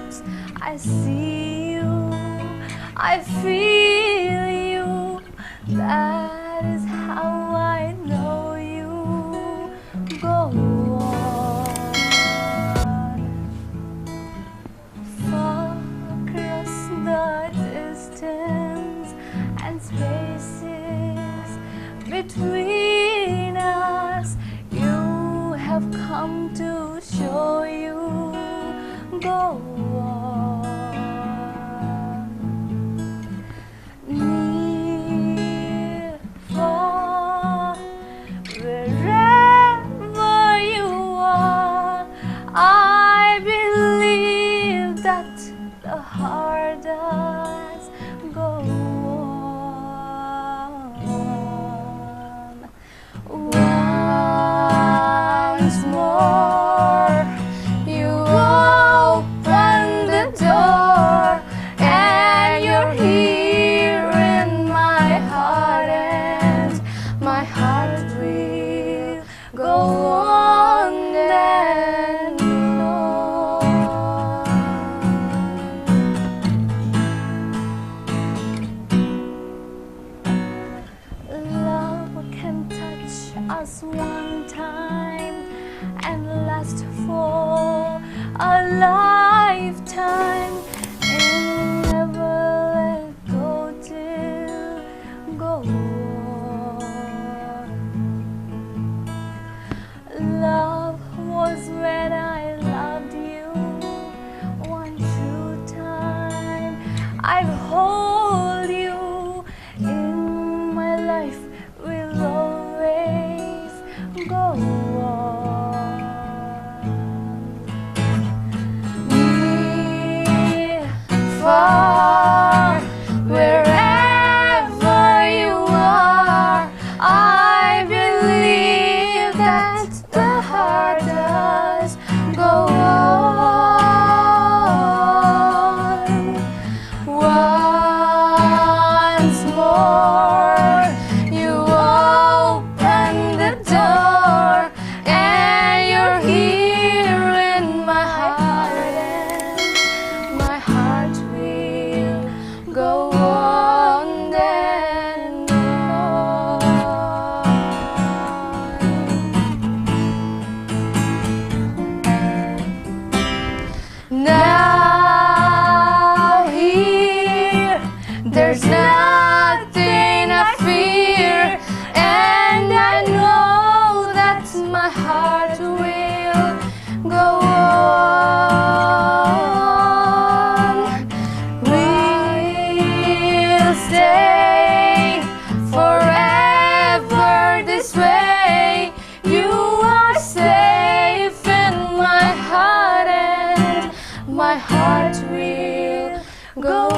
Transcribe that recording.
lips, I see you, I feel you. That is how I know you. Go on, far across the distance and spaces between us. You have come to show you. Go on, near, far, wherever you are. I believe that the heart does. Go on. Once more, you open the door, and you're here in my heart, and my heart will go on and on. Love can touch us one time and last for a lifetime, and never let go till go on. Love was when I loved you one true time. I've hold you in my life, will always go on. Near, far, wherever you are, I believe that the heart does go on. Once more, you open the door, and you're here in my heart, and my heart will go on and on. Now here, there's nothing I fear, and I know that my heart will go on. We'll stay forever this way. You are safe in my heart, and my heart will go